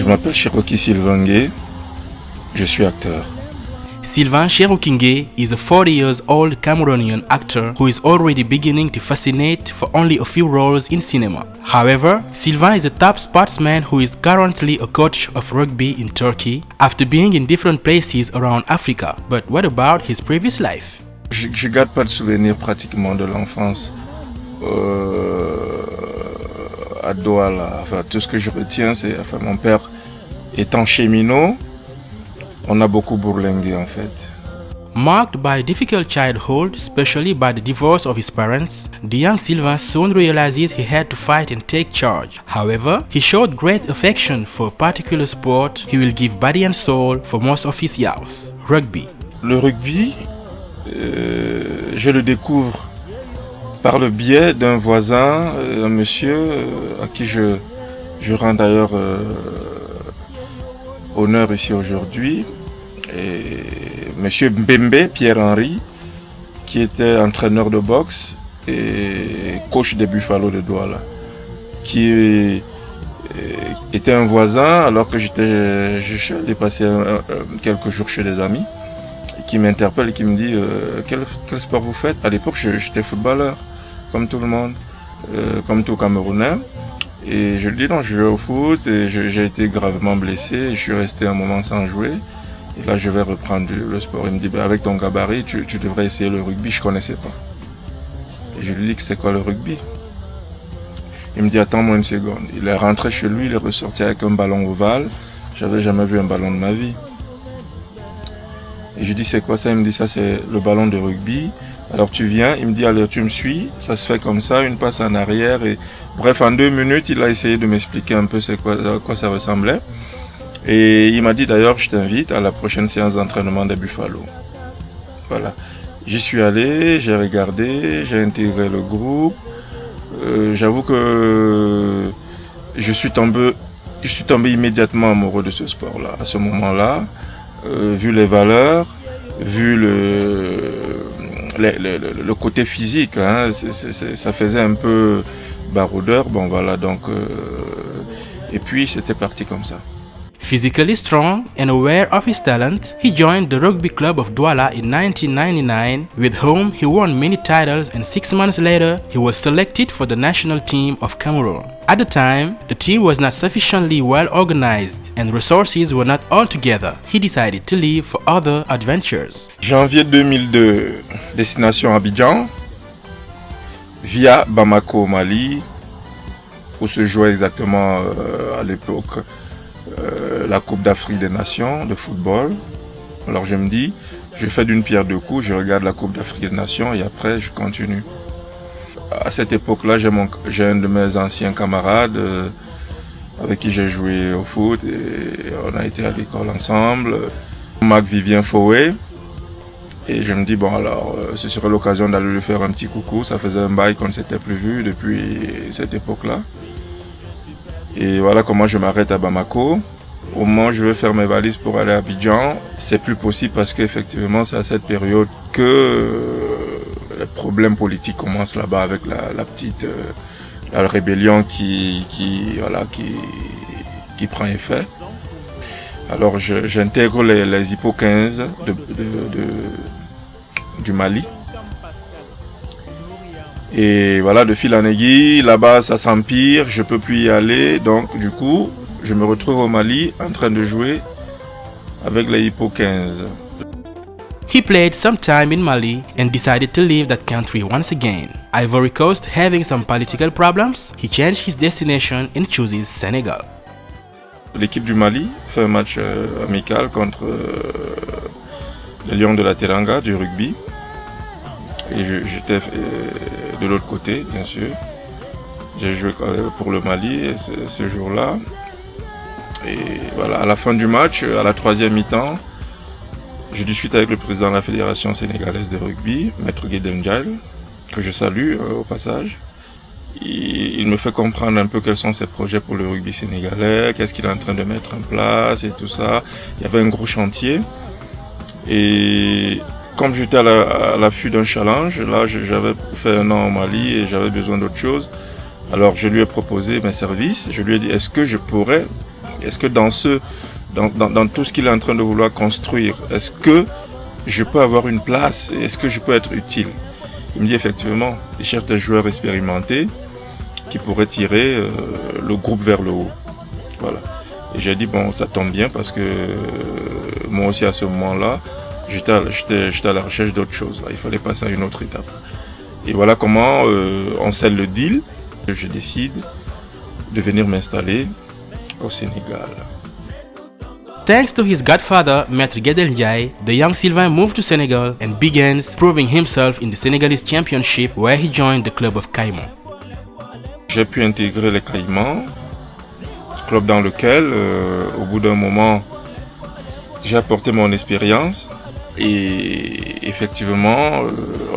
m'appelle Cherokee Silvangue, je suis acteur. Sylvain Cherokee is a 40-year-old Cameroonian actor who is already beginning to fascinate for only a few roles in cinema. However, Sylvain is a top sportsman who is currently a coach of rugby in Turkey after being in different places around Africa. But what about his previous life? Je garde pas de souvenirs pratiquement de l'enfance à Douala. Enfin, tout ce que je retiens, c'est mon père étant cheminot, on a beaucoup bourlingué en fait. Marked by a difficult childhood, especially by the divorce of his parents, the young Sylvain soon realized he had to fight and take charge. However, he showed great affection for a particular sport he will give body and soul for most of his years, rugby. Le rugby, je le découvre par le biais d'un voisin, un monsieur à qui je rends d'ailleurs honneur ici aujourd'hui. Et monsieur Mbembe, Pierre-Henri, qui était entraîneur de boxe et coach des Buffalo de Douala, qui était un voisin alors que je suis allé passer quelques jours chez des amis, et qui m'interpelle et qui me dit quel sport vous faites? À l'époque, j'étais footballeur, comme tout le monde, comme tout Camerounais. Et je lui dis non, je joue au foot et j'ai été gravement blessé, je suis resté un moment sans jouer. Et là, je vais reprendre le sport. Il me dit, avec ton gabarit, tu devrais essayer le rugby. Je ne connaissais pas. Et je lui dis que c'est quoi le rugby? Il me dit, attends-moi une seconde. Il est rentré chez lui, il est ressorti avec un ballon ovale. Je n'avais jamais vu un ballon de ma vie. Et je lui dis, c'est quoi ça? Il me dit, ça c'est le ballon de rugby. Alors tu viens, il me dit, allez, tu me suis. Ça se fait comme ça, une passe en arrière. Et bref, en 2 minutes, il a essayé de m'expliquer un peu à quoi ça ressemblait. Et il m'a dit d'ailleurs, je t'invite à la prochaine séance d'entraînement des Buffalo. Voilà. J'y suis allé, j'ai regardé, j'ai intégré le groupe. J'avoue que je suis tombé immédiatement amoureux de ce sport-là. À ce moment-là, vu les valeurs, vu le côté physique, hein, ça faisait un peu baroudeur. Bon voilà, donc et puis c'était parti comme ça. Physically strong and aware of his talent, he joined the Rugby Club of Douala in 1999, with whom he won many titles, and 6 months later, he was selected for the national team of Cameroon. At the time, the team was not sufficiently well organized and resources were not all together. He decided to leave for other adventures. Janvier 2002, destination Abidjan, via Bamako au Mali, où se jouait exactement à l'époque la Coupe d'Afrique des Nations de football. Alors je me dis, je fais d'une pierre deux coups, je regarde la Coupe d'Afrique des Nations et après je continue. À cette époque-là, j'ai un de mes anciens camarades avec qui j'ai joué au foot et on a été à l'école ensemble, Marc-Vivien Fouet. Et je me dis, bon alors, ce serait l'occasion d'aller lui faire un petit coucou. Ça faisait un bail qu'on ne s'était plus vu depuis cette époque-là. Et voilà comment je m'arrête à Bamako. Au moment où je vais faire mes valises pour aller à Abidjan, c'est plus possible parce qu'effectivement c'est à cette période que les problèmes politiques commencent là-bas avec la rébellion qui prend effet. Alors j'intègre les Hippo 15 du Mali. Et voilà, de fil en aiguille, là-bas ça s'empire, je ne peux plus y aller, donc du coup, je me retrouve au Mali en train de jouer avec les Hippo 15. He played some time in Mali and decided to leave that country once again. Ivory Coast having some political problems, he changed his destination and chooses Senegal. L'équipe du Mali fait un match amical contre les Lions de la Teranga du rugby. Et j'étais de l'autre côté, bien sûr. J'ai joué pour le Mali ce jour-là. Et voilà, à la fin du match, à la 3e mi-temps, je discute avec le président de la Fédération sénégalaise de rugby, Maître Guédendjaïl, que je salue au passage. Il me fait comprendre un peu quels sont ses projets pour le rugby sénégalais, qu'est-ce qu'il est en train de mettre en place et tout ça. Il y avait un gros chantier. Et comme j'étais à l'affût d'un challenge, là j'avais fait 1 an au Mali et j'avais besoin d'autre chose. Alors je lui ai proposé mes services. Je lui ai dit, est-ce que je pourrais Est-ce que dans tout ce qu'il est en train de vouloir construire, est-ce que je peux avoir une place? Est-ce que je peux être utile? Il me dit effectivement, il cherche des joueurs expérimentés qui pourraient tirer le groupe vers le haut. Voilà. Et j'ai dit, bon, ça tombe bien parce que moi aussi à ce moment-là, j'étais à la recherche d'autre chose. Il fallait passer à une autre étape. Et voilà comment on scelle le deal. Je décide de venir m'installer au Sénégal. Thanks to his godfather, Maître Guedel Ndiaye, the young Sylvain moved to Senegal and begins proving himself in the Senegalese Championship where he joined the club of Caïmans. J'ai pu intégrer les Caïmans, club dans lequel, au bout d'un moment, j'ai apporté mon expérience et effectivement,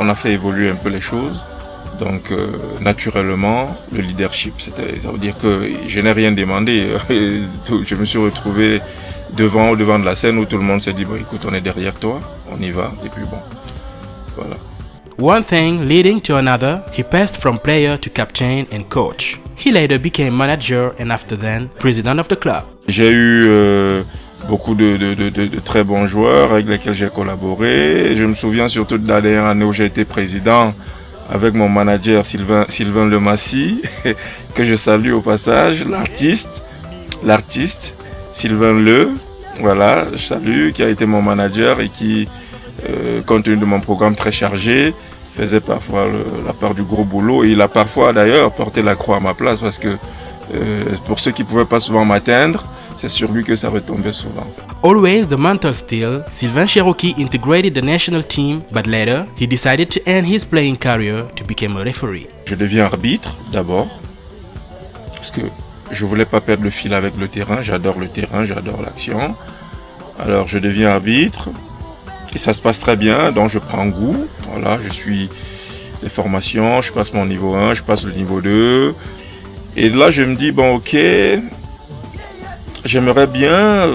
on a fait évoluer un peu les choses. Donc, naturellement, le leadership, ça veut dire que je n'ai rien demandé. Je me suis retrouvé devant de la scène où tout le monde s'est dit, bon, écoute, on est derrière toi, on y va, et puis bon, voilà. One thing leading to another, he passed from player to captain and coach. He later became manager and after then, president of the club. J'ai eu beaucoup de très bons joueurs avec lesquels j'ai collaboré. Je me souviens surtout de la dernière année où j'ai été président avec mon manager Sylvain Lemassi, que je salue au passage, l'artiste Sylvain Le, voilà, je salue, qui a été mon manager et qui, compte tenu de mon programme très chargé, faisait parfois la part du gros boulot. Et il a parfois d'ailleurs porté la croix à ma place parce que pour ceux qui ne pouvaient pas souvent m'atteindre, c'est sur lui que ça retombait souvent. Always the mental still, Sylvain Cherokee integrated the national team, but later he decided to end his playing career to become a referee. Je deviens arbitre d'abord, parce que je voulais pas perdre le fil avec le terrain, j'adore l'action. Alors je deviens arbitre et ça se passe très bien, donc je prends goût. Voilà, je suis les formations, je passe mon niveau 1, je passe le niveau 2. Et là je me dis, bon ok, j'aimerais bien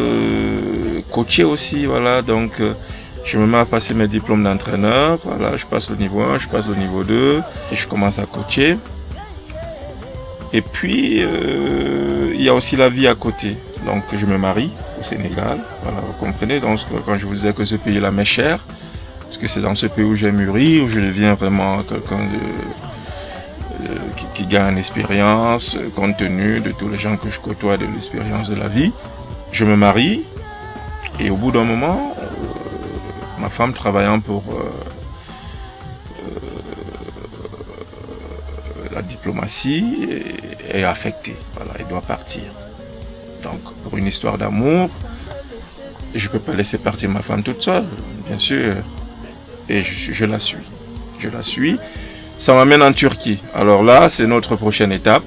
coacher aussi, voilà, donc je me mets à passer mes diplômes d'entraîneur, voilà, je passe le niveau 1, je passe le niveau 2 et je commence à coacher. Et puis, il y a aussi la vie à côté. Donc, je me marie au Sénégal. Voilà, vous comprenez. Donc, quand je vous disais que ce pays-là m'est cher, parce que c'est dans ce pays où j'ai mûri, où je deviens vraiment quelqu'un qui gagne en expérience, compte tenu de tous les gens que je côtoie, de l'expérience de la vie. Je me marie. Et au bout d'un moment, ma femme travaillant pour la diplomatie est affectée, voilà, elle doit partir. Donc pour une histoire d'amour, je ne peux pas laisser partir ma femme toute seule, bien sûr. Et je la suis. Ça m'amène en Turquie. Alors là, c'est notre prochaine étape,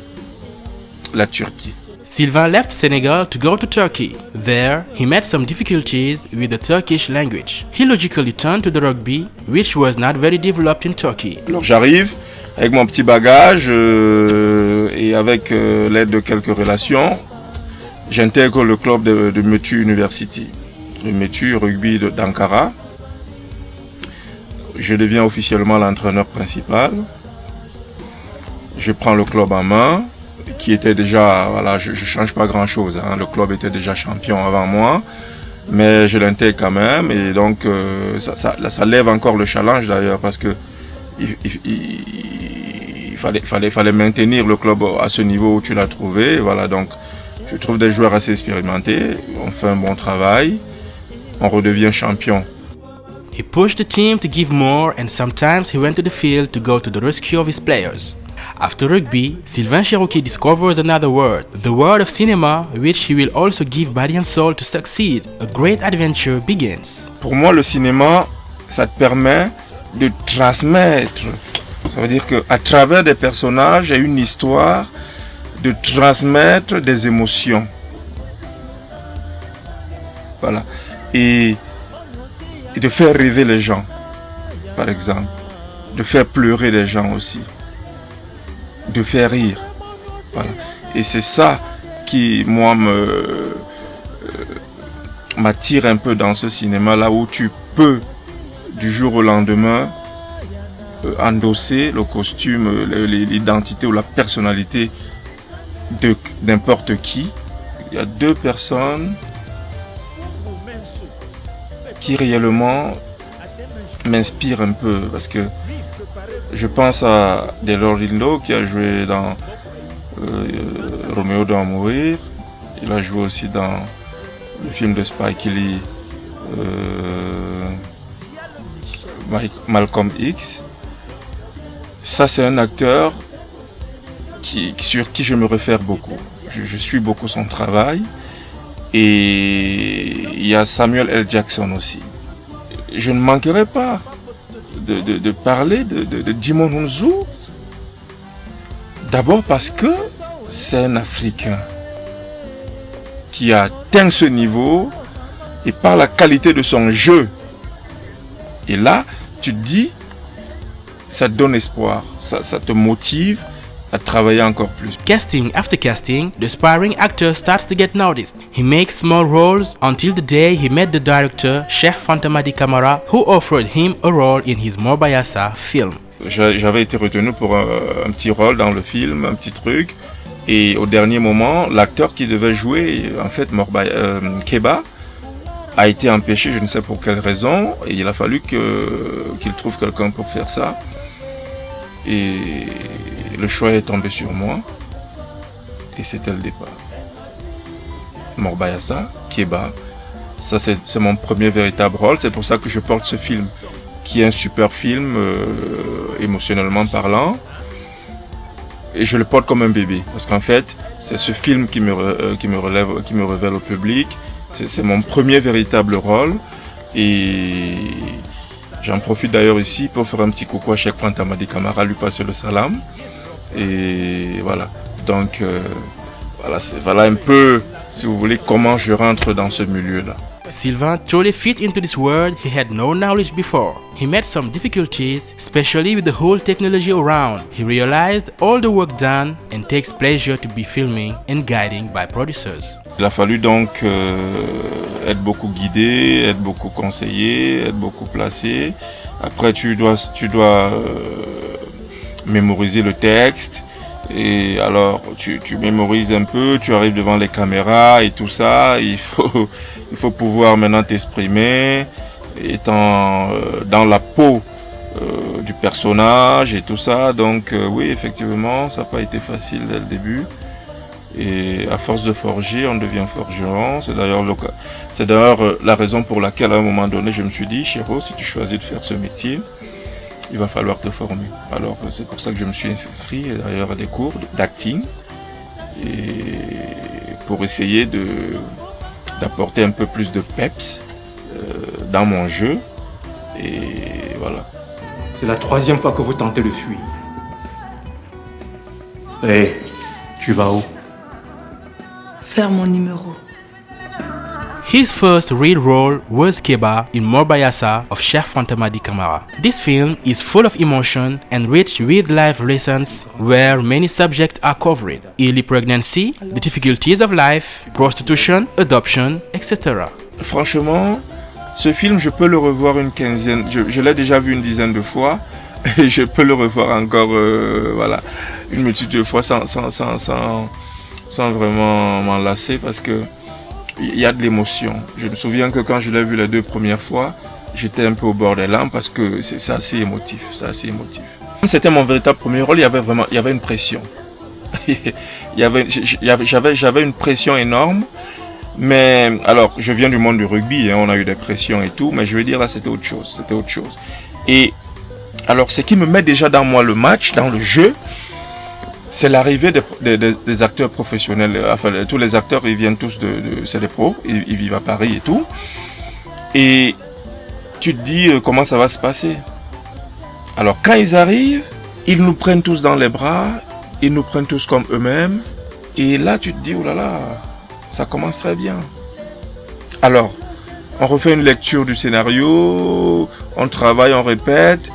la Turquie. Sylvain left Senegal to go to Turkey. There, he met some difficulties with the Turkish language. He logically turned to the rugby, which was not very developed in Turkey. Alors j'arrive avec mon petit bagage et avec l'aide de quelques relations, j'intègre le club de Metu University, le Metu Rugby d'Ankara. Je deviens officiellement l'entraîneur principal. Je prends le club en main, qui était déjà, voilà, je ne change pas grand-chose, hein, le club était déjà champion avant moi, mais je l'intègre quand même, et donc ça lève encore le challenge d'ailleurs, parce que il fallait maintenir le club à ce niveau où tu l'as trouvé. Voilà, donc je trouve des joueurs assez expérimentés, on fait un bon travail, on redevient champion. He pushed the team to give more and sometimes he went to the field to go to the rescue of his players. After rugby, Sylvain Cherokee discovers another world, the world of cinema, which he will also give body and soul to succeed. A great adventure begins. Pour moi, le cinéma, ça te permet de transmettre. Ça veut dire qu'à travers des personnages et une histoire, de transmettre des émotions. Voilà. Et de faire rêver les gens, par exemple. De faire pleurer les gens aussi. De faire rire. Voilà. Et c'est ça qui, moi, m'attire un peu dans ce cinéma, là où tu peux, du jour au lendemain, endosser le costume, l'identité ou la personnalité de n'importe qui, il y a deux personnes qui réellement m'inspirent un peu, parce que je pense à Delroy Lindo qui a joué dans Roméo doit mourir. Il a joué aussi dans le film de Spike Lee, Malcolm X. Ça, c'est un acteur sur qui je me réfère beaucoup. Je suis beaucoup son travail. Et il y a Samuel L. Jackson aussi. Je ne manquerai pas de parler de Djimon Hounsou. D'abord parce que c'est un Africain qui a atteint ce niveau et par la qualité de son jeu. Et là, tu te dis, ça te donne espoir, ça te motive à travailler encore plus. Casting after casting, the aspiring actor starts to get noticed. He makes small roles until the day he met the director, Cheikh Fanta Madi Camara, who offered him a role in his Morbayasa film. J'avais été retenu pour un petit rôle dans le film, un petit truc. Et au dernier moment, l'acteur qui devait jouer, en fait, Keba, a été empêché, je ne sais pour quelle raison. Et il a fallu qu'il trouve quelqu'un pour faire ça. Et le choix est tombé sur moi. Et c'était le départ. Morbayasa, Keba, ça c'est mon premier véritable rôle. C'est pour ça que je porte ce film, qui est un super film, émotionnellement parlant. Et je le porte comme un bébé. Parce qu'en fait, c'est ce film qui me révèle au public. C'est mon premier véritable rôle. Et j'en profite d'ailleurs ici pour faire un petit coucou à Cheikh Fanta Madi Camara, lui passer le salam. Et voilà. Donc, voilà un peu, si vous voulez, comment je rentre dans ce milieu-là. Sylvain truly fit into this world he had no knowledge before. He met some difficulties, especially with the whole technology around. He realized all the work done and takes pleasure to be filming and guiding by producers. Il a fallu donc être beaucoup guidé, être beaucoup conseillé, être beaucoup placé. Après, tu dois mémoriser le texte. Et alors, tu mémorises un peu, tu arrives devant les caméras et tout ça. Il faut pouvoir maintenant t'exprimer, étant dans la peau du personnage et tout ça. Donc oui, effectivement, ça n'a pas été facile dès le début. Et à force de forger, on devient forgeron. C'est d'ailleurs la raison pour laquelle à un moment donné, je me suis dit, Chéro, si tu choisis de faire ce métier, il va falloir te former. Alors c'est pour ça que je me suis inscrit d'ailleurs à des cours d'acting et pour essayer d'apporter un peu plus de peps dans mon jeu. Et voilà. C'est la 3e fois que vous tentez de fuir. Hé, tu vas où? Faire mon numéro. His first real role was Keba in Morbayasa of Cheikh Fanta Madi Camara. This film is full of emotion and rich with life lessons where many subjects are covered. Early pregnancy, the difficulties of life, prostitution, adoption, etc. Franchement, ce film, je peux le revoir une quinzaine, je l'ai déjà vu une dizaine de fois et je peux le revoir encore voilà, une multitude de fois sans vraiment m'en lasser parce que il y a de l'émotion. Je me souviens que quand je l'ai vu les 2 premières fois, j'étais un peu au bord des larmes parce que c'est assez émotif. C'était mon véritable premier rôle, il y avait une pression. J'avais une pression énorme. Mais alors, je viens du monde du rugby, hein, on a eu des pressions et tout, mais je veux dire là, c'était autre chose. Et alors, ce qui me met déjà dans moi le match, dans le jeu, c'est l'arrivée des acteurs professionnels. Enfin, tous les acteurs, ils viennent tous c'est des pros, ils vivent à Paris et tout. Et tu te dis comment ça va se passer. Alors, quand ils arrivent, ils nous prennent tous dans les bras, ils nous prennent tous comme eux-mêmes. Et là, tu te dis, oh là là, ça commence très bien. Alors, on refait une lecture du scénario, on travaille, on répète.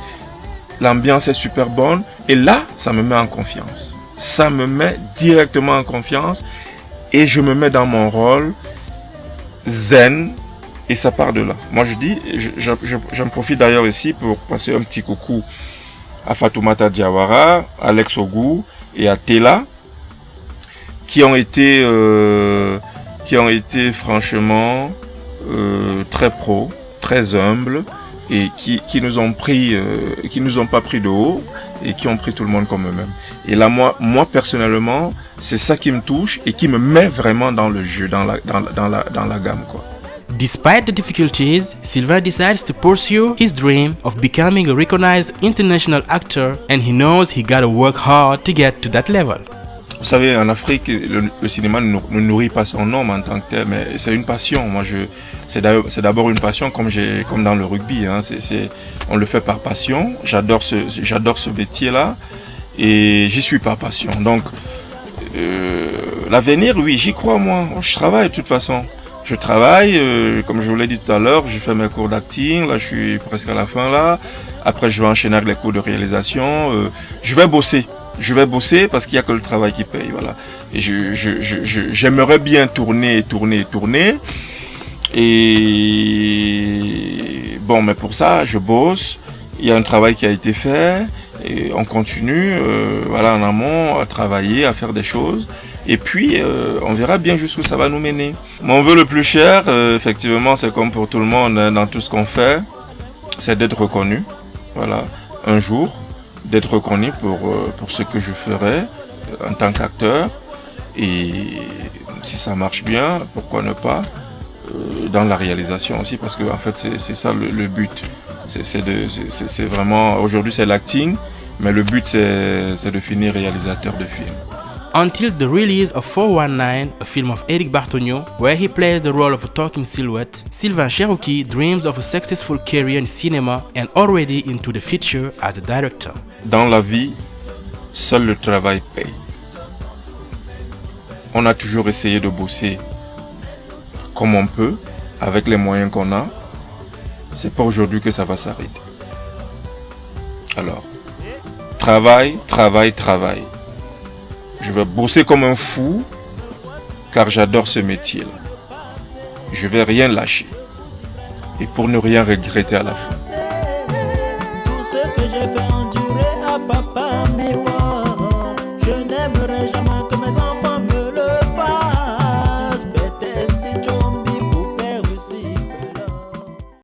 L'ambiance est super bonne. Et là, ça me met en confiance. Ça me met directement en confiance et je me mets dans mon rôle zen et ça part de là. Moi je dis, j'en profite d'ailleurs ici pour passer un petit coucou à Fatoumata Diawara, Alex Ogou et à Tela qui ont été qui ont été franchement très pro, très humbles et qui nous ont pris, qui nous ont pas pris de haut et qui ont pris tout le monde comme eux-mêmes. Et là, moi personnellement, c'est ça qui me touche et qui me met vraiment dans le jeu, dans la gamme, quoi. Despite the difficulties, Sylvain decides to pursue his dream of becoming a recognized international actor, and he knows he gotta work hard to get to that level. Vous savez, en Afrique, le cinéma ne nourrit pas son homme en tant que tel, mais c'est une passion. Moi, c'est d'abord une passion, comme dans le rugby. Hein. On le fait par passion. J'adore ce métier-là, et j'y suis par passion. Donc, l'avenir, oui, j'y crois, moi. Je travaille de toute façon. Je travaille, comme je vous l'ai dit tout à l'heure, je fais mes cours d'acting. Là, je suis presque à la fin là. Après, je vais enchaîner avec les cours de réalisation. Je vais bosser. Parce qu'il n'y a que le travail qui paye, voilà. Et j'aimerais bien tourner. Et bon, mais pour ça, je bosse. Il y a un travail qui a été fait. Et on continue, voilà, en amont, à travailler, à faire des choses. Et puis, on verra bien jusqu'où ça va nous mener. Mon vœu le plus cher, effectivement, c'est comme pour tout le monde, hein, dans tout ce qu'on fait, c'est d'être reconnu. Voilà, un jour. D'être reconnu pour ce que je ferai en tant qu'acteur, et si ça marche bien, pourquoi ne pas dans la réalisation aussi, parce que en fait c'est ça le but, c'est vraiment, aujourd'hui c'est l'acting, mais le but c'est de finir réalisateur de film. Until the release of 419, a film of Eric Bartogno, where he plays the role of a talking silhouette, Sylvain Cherokee dreams of a successful career in cinema and already into the future as a director. Dans la vie, seul le travail paye. On a toujours essayé de bosser comme on peut, avec les moyens qu'on a. C'est pas aujourd'hui que ça va s'arrêter. Alors, travail. Je vais bosser comme un fou, car j'adore ce métier-là. Je vais rien lâcher. Et pour ne rien regretter à la fin.